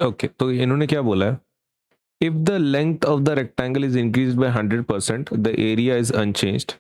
Okay, तो इन्होंने क्या बोला है, if the length of the rectangle is increase by 100% the area is unchanged,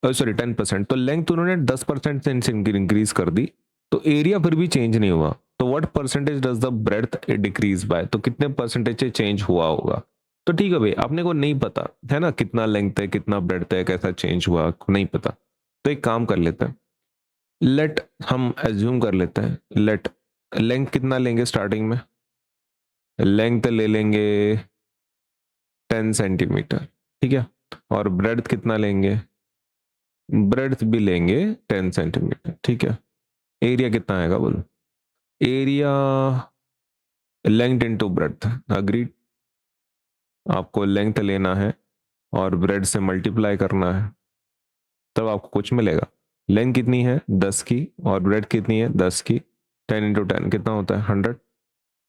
sorry 10%, तो लेंथ उन्होंने 10% से इंक्रीज कर दी, तो एरिया फिर भी चेंज नहीं हुआ, तो what percentage does the breadth decrease by, तो कितने परसेंटेज से चेंज हुआ होगा। तो ठीक है भाई, आपने को नहीं पता है ना कितना लेंथ है कितना ब्रेड्थ है कैसा चेंज हुआ नहीं पता, तो एक काम कर लेते हैं, लेट हम एज्यूम कर लेते हैं, लेट लेंथ कितना लेंगे स्टार्टिंग में, लेंथ ले लेंगे 10 सेंटीमीटर, ठीक है, और ब्रेड्थ कितना लेंगे, ब्रेड्थ भी लेंगे 10 सेंटीमीटर, ठीक है, एरिया कितना आएगा बोलो, area length into breadth, agreed, आपको लेंथ लेना है और ब्रेड से मल्टीप्लाई करना है, तब आपको कुछ मिलेगा, लेंथ कितनी है 10 की और ब्रेड कितनी है 10 की, 10 × 10 कितना होता है 100,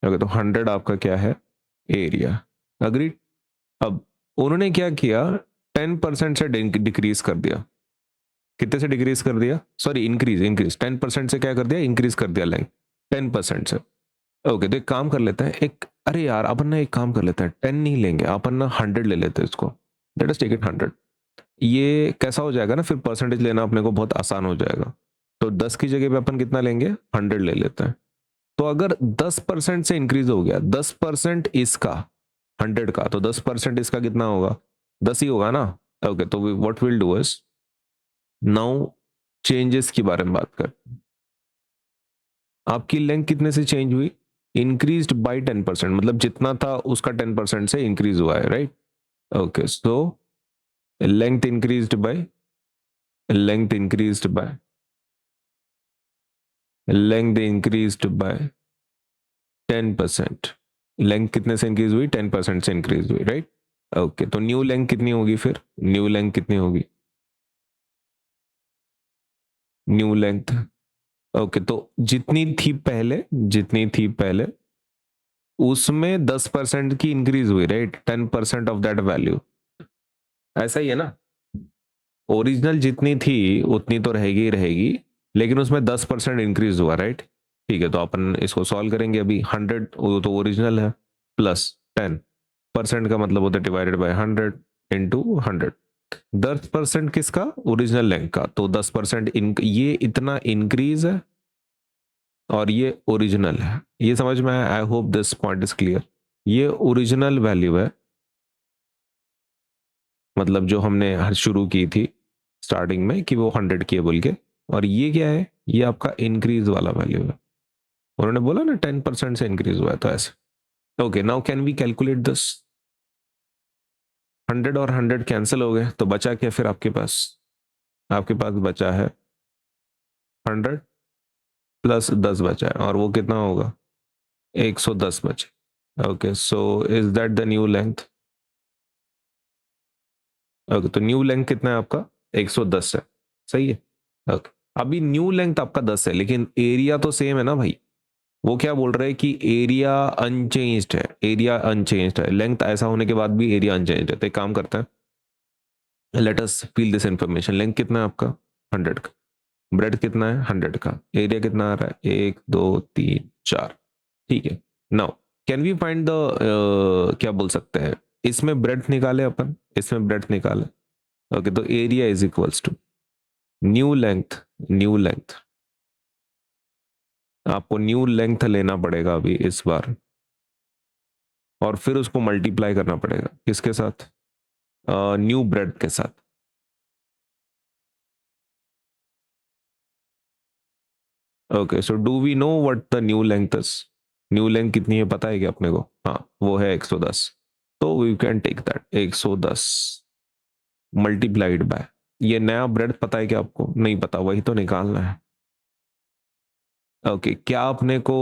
ओके, तो 100 आपका क्या है एरिया, अग्रीड। अब उन्होंने क्या किया, 10% से डिक्रीज कर दिया, कितने से डिक्रीज कर दिया, सॉरी इंक्रीज इंक्रीज 10% से क्या कर दिया, इंक्रीज कर दिया लेंथ 10% से, ओके, तो एक काम कर लेते हैं, एक अरे यार अपन ना एक काम कर लेते हैं, 10 नहीं लेंगे अपन ना 100 ले लेते हैं इसको, लेट अस टेक इट 100, ये कैसा हो जाएगा ना, फिर परसेंटेज लेना अपने को बहुत आसान हो जाएगा, तो 10 की जगह पे अपन कितना लेंगे 100 ले लेते हैं, तो अगर 10% से इंक्रीज हो गया, 10% इसका 100 का, तो 10% इसका कितना होगा 10 ही होगा ना, ओके, तो what will do is now changes के बारे में बात कर, आपकी लेंथ कितने से चेंज हुई, इंक्रीज्ड बाय 10%, मतलब जितना था उसका 10% से इंक्रीज हुआ है, right, okay, so length increased by, length increased by, length increased by 10%, length कितने से इंक्रीज हुई 10% से इंक्रीज हुई, राइट, ओके, तो न्यू लेंथ कितनी होगी, फिर न्यू लेंथ कितनी होगी, न्यू लेंथ, ओके, तो जितनी थी पहले, जितनी थी पहले उसमें 10% की इंक्रीज हुई, राइट, 10% ऑफ दैट वैल्यू, ऐसा ही है ना, ओरिजिनल जितनी थी उतनी तो रहेगी ही रहेगी, लेकिन उसमें 10% इंक्रीज हुआ, राइट, ठीक है, तो अपन इसको सॉल्व करेंगे, अभी 100 वो तो ओरिजिनल है, प्लस 10% का मतलब होता है डिवाइडेड बाय 100 इंटू 100, 10% किसका ओरिजिनल लेंथ का, तो 10% ये इतना इंक्रीज है और ये ओरिजिनल है, ये समझ में आया, I hope this point is clear, ये ओरिजिनल वैल्यू है, मतलब जो हमने हर शुरू की थी स्टार्टिंग में कि वो 100 की है बोल के, और ये क्या है, ये आपका इंक्रीज वाला वैल्यू है, उन्होंने बोला ना 10% से इंक्रीज हुआ है, तो ऐसे, okay, now can we calculate this, 100 और 100 कैंसिल हो गए, तो बचा क्या फिर आपके पास, आपके पास बचा है 100 प्लस 10 बचा है, और वो कितना होगा 110 बचे, okay, so is that the new length, okay, तो न्यू लेंथ कितना है आपका 110 है, सही है, ओके, अभी न्यू लेंथ आपका 10 है, लेकिन एरिया तो सेम है ना भाई, वो क्या बोल रहे हैं कि एरिया अनचेंज्ड है, एरिया अनचेंज्ड है, लेंथ ऐसा होने के बाद भी एरिया अनचेंज्ड है, तो एक काम करते हैं, let us feel this information, length कितना है आपका 100 का, ब्रेड कितना है 100 का, एरिया कितना आ रहा है 1 2 3 4, ठीक है, now can we find the क्या बोल सकते हैं, इसमें ब्रेड निकाले अपन, इसमें ब्रेड निकाले, ओके, तो area is equals to new length, new length, आपको न्यू लेंथ लेना पड़ेगा अभी इस बार, और फिर उसको मल्टीप्लाई करना पड़ेगा किसके साथ, न्यू ब्रेड के साथ, okay, so do we know what the new length is, new length कितनी है पता है क्या अपने को, हाँ वो है 110, तो we can take that 110 multiplied by, ये नया ब्रेड पता है क्या आपको, नहीं पता, वही तो निकालना है, ओके, क्या आपने को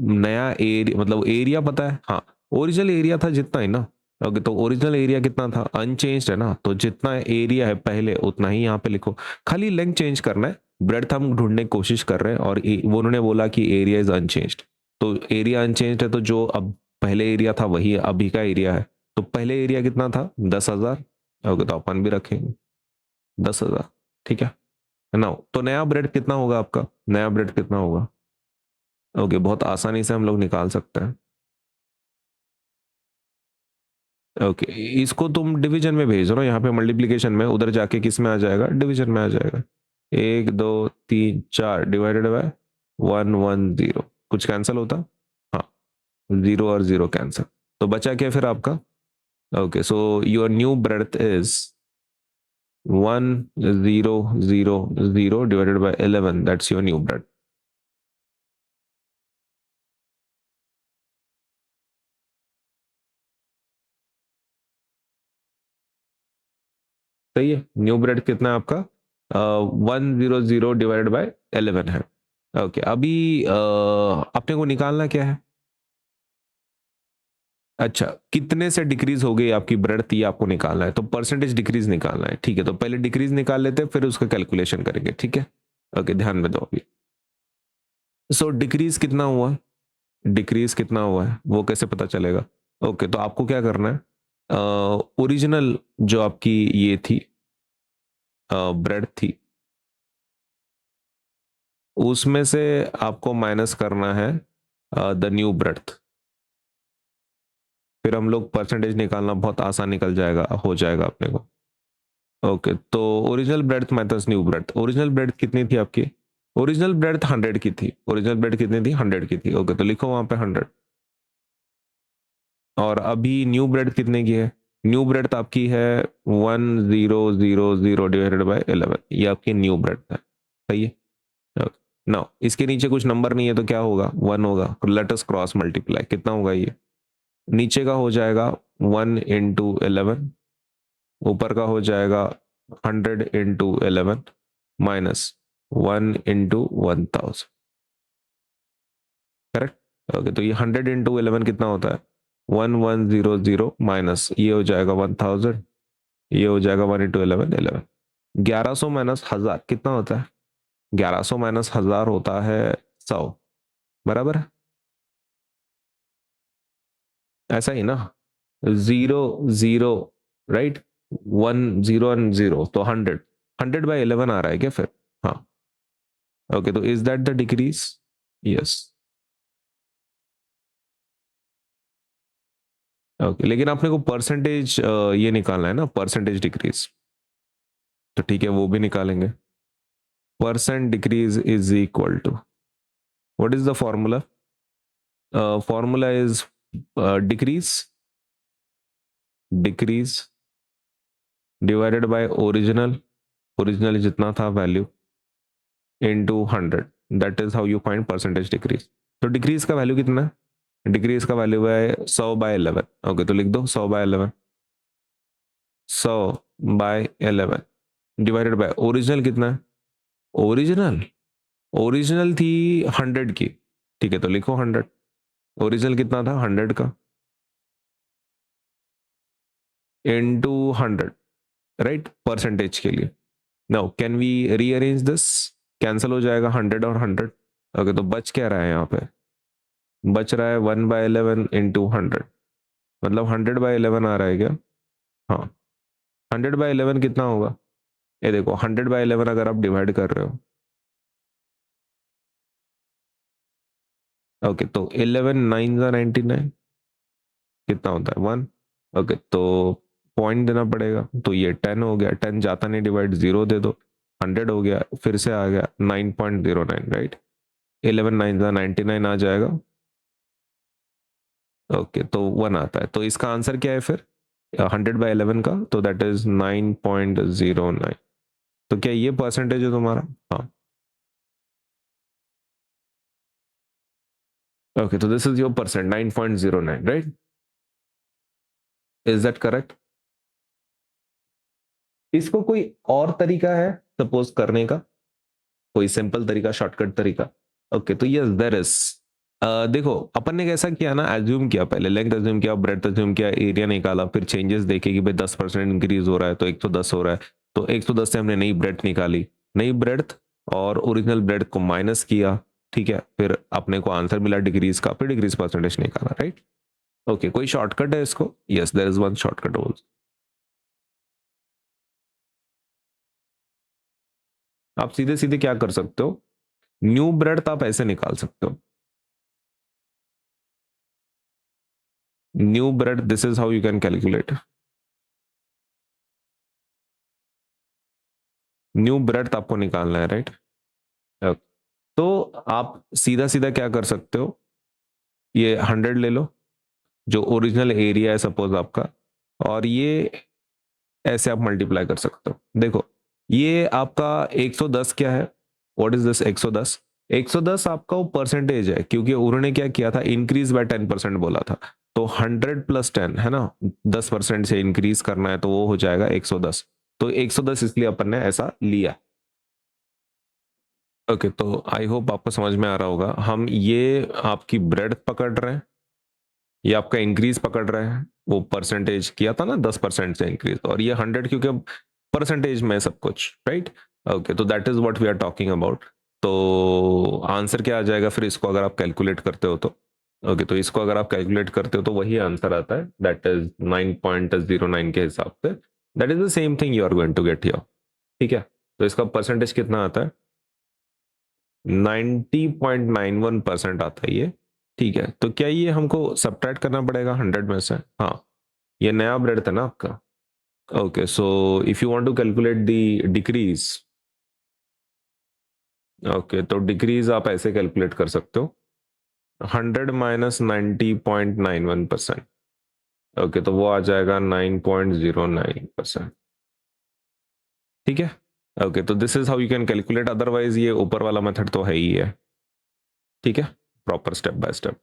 नया एरिया मतलब एरिया पता है, हाँ ओरिजिनल एरिया था जितना ही ना, ओके, तो ओरिजिनल एरिया कितना था अनचेंज्ड है ना, तो जितना एरिया है पहले उतना ही यहाँ पे लिखो, खाली लेंथ चेंज करना है, ब्रेड हम ढूंढने की कोशिश कर रहे हैं, और वो उन्होंने बोला कि एरिया इज अनचेंज्ड, तो एरिया अनचेंज्ड है, तो जो अब पहले एरिया था वही अभी का एरिया है, तो पहले एरिया कितना था 10,000, ओके, तो अपन भी रखेंगे 10,000, ठीक है ना, तो नया ब्रेड कितना होगा आपका, नया ब्रेड कितना होगा, ओके, बहुत आसानी से हम लोग निकाल सकते हैं, ओके, इसको तुम डिवीजन में भेज दो ना, यहाँ पे मल्टीप्लिकेशन में, उधर जाके किस में आ जाएगा, डिवीजन में आ जाएगा। 1 2 3 4 डिवाइडेड बाय 1 1 0, कुछ कैंसिल होता, हाँ, 0 और 0 कैंसिल, तो बचा क्या फिर आपका। Okay, so your new breadth is 1 0 0 0 divided by 11, that's your new breadth. सही है, न्यू ब्रेड कितना है आपका, 1 0 0 डिवाइडेड बाय 11 है। ओके, अभी अपने को निकालना क्या है, अच्छा कितने से डिक्रीज हो गई आपकी ब्रेड्थ, ये आपको निकालना है, तो परसेंटेज डिक्रीज निकालना है, ठीक है, तो पहले डिक्रीज निकाल लेते हैं, फिर उसका कैलकुलेशन करेंगे, ठीक है। ओके, ध्यान में दो अभी। सो डिक्रीज कितना हुआ, डिक्रीज कितना हुआ है वो कैसे पता चलेगा। ओके, तो आपको क्या करना है, ओरिजिनल जो आपकी ये थी ब्रेड थी, उसमें से आपको माइनस करना है द न्यू ब्रेथ, फिर हम लोग परसेंटेज निकालना बहुत आसान निकल जाएगा, हो जाएगा अपने को। ओके, तो original breadth minus new breadth, original breadth कितनी थी आपकी, ओरिजिनल ब्रेथ 100 की थी, ओरिजिनल ब्रेथ कितनी थी, 100 की थी। ओके, तो लिखो वहां पे 100, और अभी न्यू ब्रेथ कितने की है, न्यू ब्रेथ आपकी है 1 0 0 0 डिवाइडेड बाय 11, ये आपकी न्यू ब्रेथ है, सही है। नाउ इसके नीचे कुछ नंबर नहीं है तो क्या होगा, 1 होगा, लेट अस क्रॉस मल्टीप्लाई, कितना होगा ये, नीचे का हो जाएगा 1 × 11, ऊपर का हो जाएगा 100 × 11 माइनस 1 × 1000, करेक्ट। ओके, तो ये 100 × 11 कितना होता है, 1100 माइनस ये हो जाएगा 1000, ये हो जाएगा 1 × 11 11, 1100 माइनस 1000 कितना होता है, 1100 माइनस 1000 होता है 100, बराबर है, ऐसा ही ना, 0 0, राइट, 1 0 1 0, तो 100 100/11 आ रहा है क्या फिर, हाँ। ओके, तो is that the decrease, yes. Okay, लेकिन आपने को परसेंटेज ये निकालना है ना, परसेंटेज डिक्रीज, तो ठीक है वो भी निकालेंगे। Percent decrease is equal to, what is the formula, formula is decrease, decrease divided by original, original जितना था value, into 100, that is how you find percentage decrease. तो डिक्रीज का वैल्यू कितना है, डिक्रीज का वैल्यू है 100/11। ओके, तो लिख दो 100/11, 100/11 डिवाइडेड बाय ओरिजिनल कितना है, ओरिजिनल, ओरिजिनल थी 100 की, ठीक है, तो लिखो 100, ओरिजिनल कितना था 100 का, इनटू 100, राइट, परसेंटेज के लिए। Now can we rearrange this, cancel हो जाएगा 100 और 100। ओके, तो बच क्या रहा है यहाँ पे, बच रहा है 1/11 × 100, मतलब 100/11 आ रहा है क्या, हाँ, 100/11 कितना होगा, ये देखो 100/11 अगर आप डिवाइड कर रहे हो, ओके, तो 11 9 99 कितना होता है 1। ओके, तो पॉइंट देना पड़ेगा, तो ये 10 हो गया, 10 जाता नहीं डिवाइड, 0 दे दो, 100 हो गया, फिर से आ गया 9.09, राइट, 11 9 99 आ जाएगा। ओके, तो 1 आता है, तो इसका आंसर क्या है फिर 100/11 का, तो दैट इज 9.09। तो क्या ये परसेंटेज है तुम्हारा, हाँ। ओके, तो this is your percent 9.09, right, is that correct. इसको कोई और तरीका है सपोज करने का, कोई सिंपल तरीका, शॉर्टकट तरीका। ओके, तो यस देयर इज, देखो अपन ने कैसा किया ना, एज्यूम किया, पहले लेंथ एज्यूम किया, ब्रेड्थ एज्यूम किया, एरिया निकाला, फिर चेंजेस देखे कि भाई 10% इंक्रीज हो रहा है तो 110 हो रहा है, तो 110 से हमने नई ब्रेड्थ निकाली, नई ब्रेड्थ और ओरिजिनल ब्रेड्थ को माइनस किया, ठीक है, फिर अपने को आंसर मिला डिग्रीज का, फिर डिग्रीज परसेंटेज निकाला, राइट। ओके, कोई शॉर्टकट है इसको, yes there is one shortcut also. आप सीधे सीधे क्या कर सकते हो, न्यू ब्रेड्थ आप ऐसे निकाल सकते हो, new bread, this is how you can calculate new bread, आपको निकालना है, राइट? तो आप सीधा सीधा क्या कर सकते हो, ये 100 ले लो जो ओरिजिनल एरिया है सपोज आपका, और ये ऐसे आप मल्टीप्लाई कर सकते हो। देखो ये आपका 110 क्या है, व्हाट इज दिस 110? 110 आपका वो परसेंटेज है, क्योंकि उन्होंने क्या किया था, इंक्रीज बाय 10% बोला था। तो 100 + 10 है ना, 10% से इंक्रीज करना है तो वो हो जाएगा 110। तो 110 इसलिए अपन ने ऐसा लिया। ओके, तो आई होप आपको समझ में आ रहा होगा। हम ये आपकी ब्रेड पकड़ रहे हैं, ये आपका इंक्रीज पकड़ रहे हैं, वो परसेंटेज किया था ना 10% से इंक्रीज, और ये 100 क्योंकि अब परसेंटेज में सब कुछ, राइट? ओके, तो that is what we are talking about. तो आंसर क्या आ जाएगा फिर इसको अगर आप कैलकुलेट करते हो तो? ओके, तो इसको अगर आप कैलकुलेट करते हो तो वही आंसर आता है, दैट इज 9.09 के हिसाब से। That is the same thing you are going to get here. ठीक है, तो इसका परसेंटेज कितना आता है? 90.91% आता है ये। ठीक है, तो क्या ये हमको सब्ट्रैक्ट करना पड़ेगा 100 में से? हाँ, ये नया ब्रेड था ना आपका। Okay, so if you want to calculate the decrease, okay, तो डिक्रीज आप ऐसे कैलकुलेट कर सकते हो, 100 माइनस 90.91%। ओके, तो वो आ जाएगा 9.09%। ठीक है। ओके, तो this is how you can calculate, otherwise ये ऊपर वाला मेथड तो है ही है। ठीक है, प्रॉपर स्टेप बाय स्टेप।